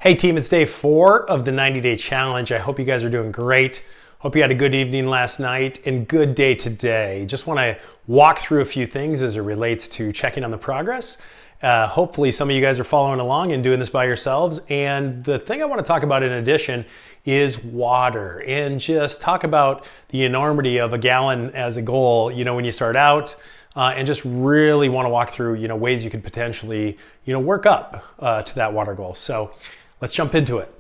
Hey team, it's day 4 of the 90-day challenge. I hope you guys are doing great. Hope you had a good evening last night and good day today. Just want to walk through a few things as it relates to checking on the progress. Hopefully some of you guys are following along and doing this by yourselves. And the thing I want to talk about in addition is water, and just talk about the enormity of a gallon as a goal, when you start out. And just really want to walk through, ways you could potentially, work up to that water goal. So let's jump into it.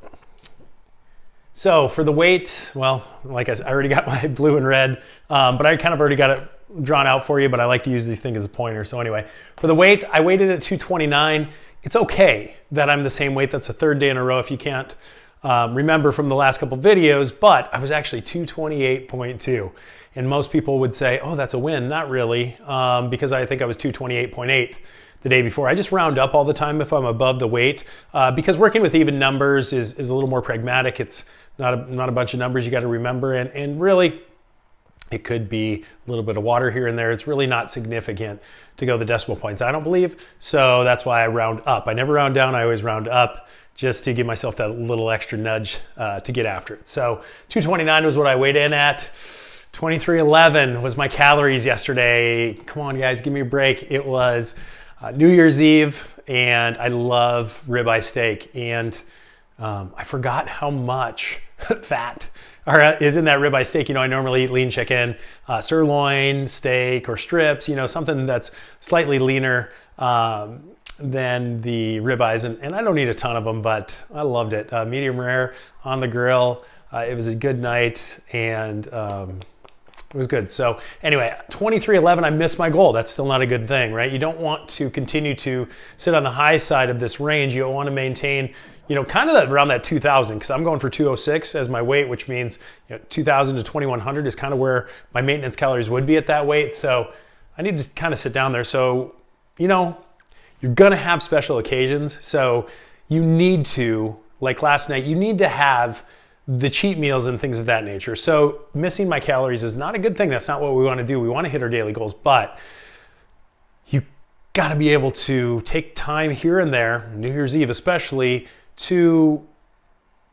So for the weight, well, like I said, I already got my blue and red, but I kind of already got it drawn out for you, but I like to use these things as a pointer. So anyway, for the weight, I weighted at 229. It's okay that I'm the same weight. That's the third day in a row if you can't remember from the last couple videos, but I was actually 228.2. And most people would say, oh, that's a win. Not really, because I think I was 228.8 the day before. I just round up all the time if I'm above the weight, because working with even numbers is a little more pragmatic. It's not a bunch of numbers you got to remember, and really it could be a little bit of water here and there. It's really not significant to go the decimal points, I don't believe. So that's why I round up. I never round down, I always round up, just to give myself that little extra nudge to get after it. So 229 was what I weighed in at. 2311 was my calories yesterday. Come on guys, give me a break. It was New Year's Eve, and I love ribeye steak, and I forgot how much fat is in that ribeye steak. I normally eat lean chicken, sirloin steak, or strips, something that's slightly leaner than the ribeyes, and I don't need a ton of them, but I loved it. Medium rare on the grill. It was a good night, and it was good. So anyway, 2311, I missed my goal. That's still not a good thing, right? You don't want to continue to sit on the high side of this range. You want to maintain, kind of around that 2000, because I'm going for 206 as my weight, which means 2000 to 2100 is kind of where my maintenance calories would be at that weight. So I need to kind of sit down there. So, you're going to have special occasions. So you need to, like last night, you need to have the cheat meals and things of that nature. So missing my calories is not a good thing. That's not what we want to do. We want to hit our daily goals, but you got to be able to take time here and there, New Year's Eve especially, to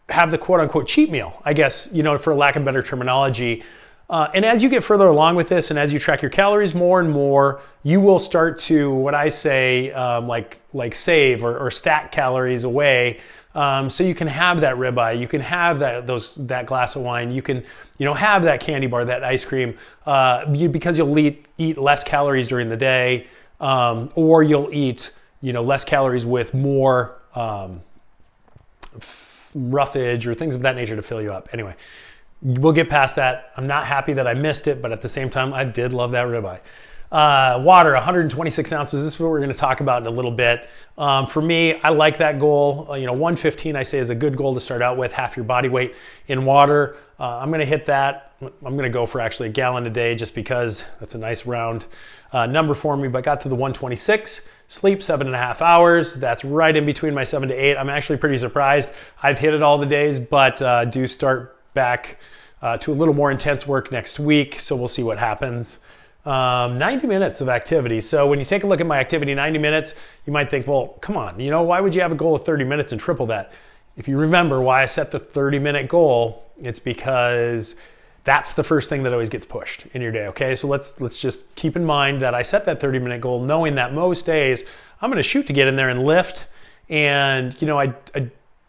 have the quote unquote cheat meal, I guess, for lack of better terminology. And as you get further along with this, and as you track your calories more and more, you will start to, what I say, like save or stack calories away. So you can have that ribeye, you can have that glass of wine, you can have that candy bar, that ice cream, because you'll eat less calories during the day, or you'll eat less calories with more roughage or things of that nature to fill you up. Anyway, we'll get past that. I'm not happy that I missed it, but at the same time, I did love that ribeye. Water, 126 ounces. This is what we're going to talk about in a little bit. For me, I like that goal. 115, I say, is a good goal to start out with, half your body weight in water. I'm going to hit that. I'm going to go for actually a gallon a day, just because that's a nice round number for me, but got to the 126. Sleep 7.5 hours. That's right in between my 7 to 8. I'm actually pretty surprised. I've hit it all the days, but do start back to a little more intense work next week. So we'll see what happens. 90 minutes of activity. So when you take a look at my activity, 90 minutes, you might think, well, come on, why would you have a goal of 30 minutes and triple that? If you remember why I set the 30-minute goal, it's because that's the first thing that always gets pushed in your day, okay? So let's just keep in mind that I set that 30-minute goal knowing that most days I'm going to shoot to get in there and lift, and I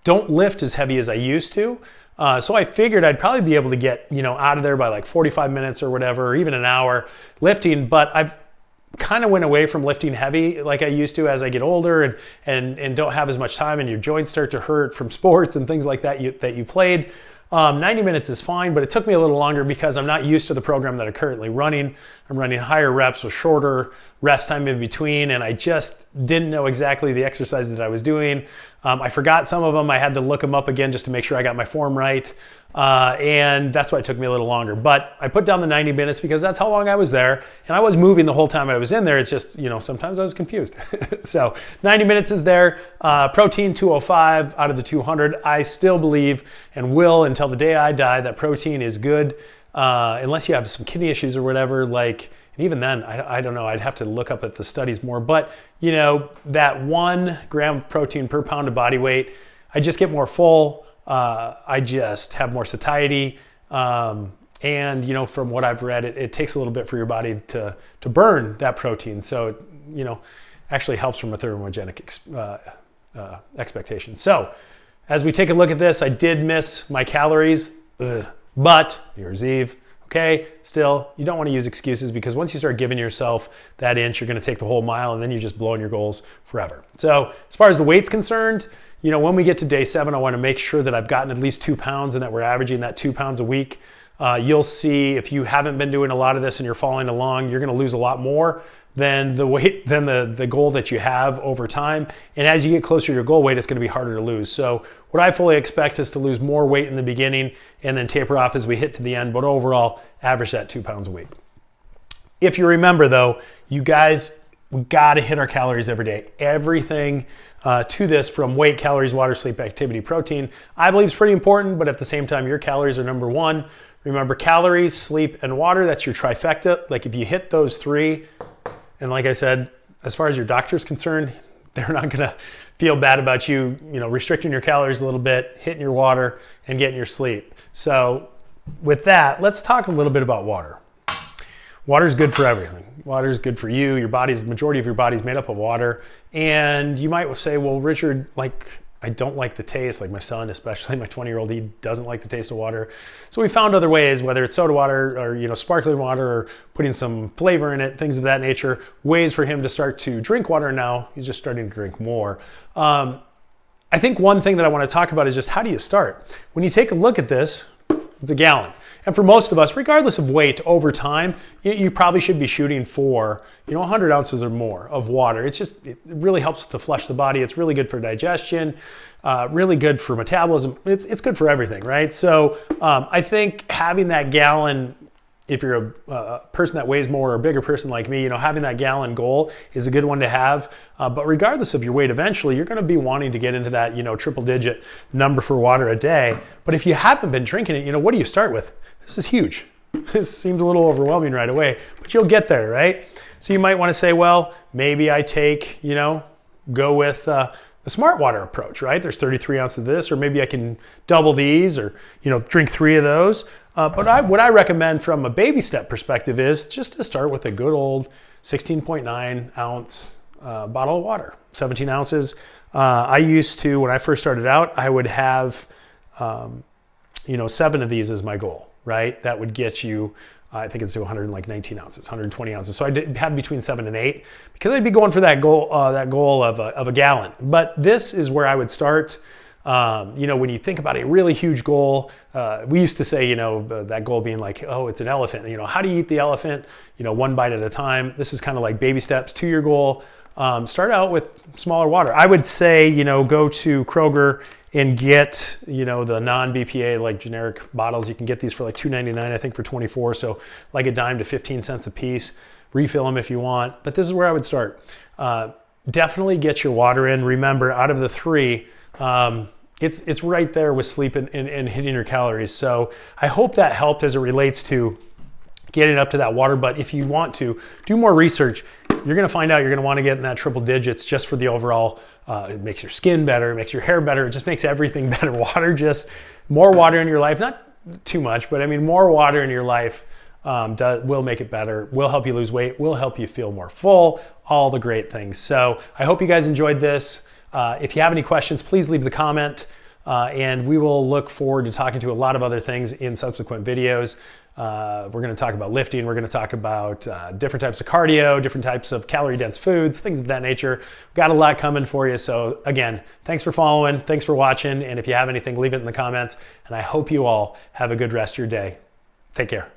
don't lift as heavy as I used to. So I figured I'd probably be able to get, out of there by like 45 minutes or whatever, or even an hour lifting, but I've kind of went away from lifting heavy like I used to as I get older and don't have as much time, and your joints start to hurt from sports and things like that that you played. 90 minutes is fine, but it took me a little longer because I'm not used to the program that I'm currently running. I'm running higher reps with shorter rest time in between, and I just didn't know exactly the exercises that I was doing. I forgot some of them. I had to look them up again just to make sure I got my form right. And that's why it took me a little longer. But I put down the 90 minutes because that's how long I was there. And I was moving the whole time I was in there. It's just, sometimes I was confused. So 90 minutes is there. Protein 205 out of the 200. I still believe and will until the day I die that protein is good. Unless you have some kidney issues or whatever, and even then, I don't know, I'd have to look up at the studies more. But, that 1 gram of protein per pound of body weight, I just get more full. I just have more satiety. And, you know, from what I've read, it takes a little bit for your body to burn that protein. So, it, you know, actually helps from a thermogenic expectation. So as we take a look at this, I did miss my calories, but New Year's Eve, okay, still, you don't want to use excuses, because once you start giving yourself that inch, you're going to take the whole mile, and then you're just blowing your goals forever. So as far as the weight's concerned, you know, when we get to day 7, I want to make sure that I've gotten at least 2 pounds and that we're averaging that 2 pounds a week. You'll see if you haven't been doing a lot of this and you're following along, you're going to lose a lot more than the weight, than the goal that you have over time. And as you get closer to your goal weight, it's going to be harder to lose. So what I fully expect is to lose more weight in the beginning and then taper off as we hit to the end, but overall average that 2 pounds a week. If you remember though, you guys, we got to hit our calories every day. Everything to this, from weight, calories, water, sleep, activity, protein, I believe is pretty important, but at the same time, your calories are number one. Remember, calories, sleep, and water, that's your trifecta. Like if you hit those 3, and like I said, as far as your doctor's concerned, they're not gonna feel bad about you, you know, restricting your calories a little bit, hitting your water, and getting your sleep. So with that, let's talk a little bit about water. Water is good for everything. Water is good for you. Your body's, the majority of your body is made up of water. And you might say, well, Richard, like, I don't like the taste, like my son, especially my 20-year-old, he doesn't like the taste of water. So we found other ways, whether it's soda water or, you know, sparkling water or putting some flavor in it, things of that nature, ways for him to start to drink water. Now he's just starting to drink more. I think one thing that I want to talk about is just how do you start? When you take a look at this, it's a gallon. And for most of us, regardless of weight, over time, you probably should be shooting for, you know, 100 ounces or more of water. It's just, it really helps to flush the body. It's really good for digestion, really good for metabolism. It's good for everything, right? So I think having that gallon, if you're a person that weighs more or a bigger person like me, you know, having that gallon goal is a good one to have. But regardless of your weight, eventually you're going to be wanting to get into that, you know, triple digit number for water a day. But if you haven't been drinking it, you know, what do you start with? This is huge. This seems a little overwhelming right away, but you'll get there, right? So you might want to say, well, maybe I take, you know, go with the smart water approach, right? There's 33 ounces of this, or maybe I can double these, or, you know, drink 3 of those. But what I recommend from a baby step perspective is just to start with a good old 16.9 ounce bottle of water, 17 ounces. I used to, when I first started out, I would have, you know, 7 of these as my goal, right? That would get you, I think it's to 119 ounces, 120 ounces. So I did have between 7 and 8 because I'd be going for that goal of a gallon. But this is where I would start. You know, when you think about a really huge goal, we used to say, you know, that goal being like, oh, it's an elephant. You know, how do you eat the elephant? You know, 1 bite at a time. This is kind of like baby steps to your goal. Start out with smaller water. I would say, you know, go to Kroger and get, you know, the non-BPA, like generic bottles. You can get these for like $2.99, I think, for 24. So like a dime to 15 cents a piece. Refill them if you want. But this is where I would start. Definitely get your water in. Remember, out of the 3, it's right there with sleep and hitting your calories. So I hope that helped as it relates to getting up to that water. But if you want to do more research, you're going to find out you're going to want to get in that triple digits just for the overall. It makes your skin better, it makes your hair better, it just makes everything better. Water, just more water in your life, not too much, but I mean, more water in your life will make it better, will help you lose weight, will help you feel more full, all the great things. So I hope you guys enjoyed this. If you have any questions, please leave the comment, and we will look forward to talking to a lot of other things in subsequent videos. We're going to talk about lifting. We're going to talk about different types of cardio, different types of calorie-dense foods, things of that nature. We've got a lot coming for you. So again, thanks for following. Thanks for watching. And if you have anything, leave it in the comments. And I hope you all have a good rest of your day. Take care.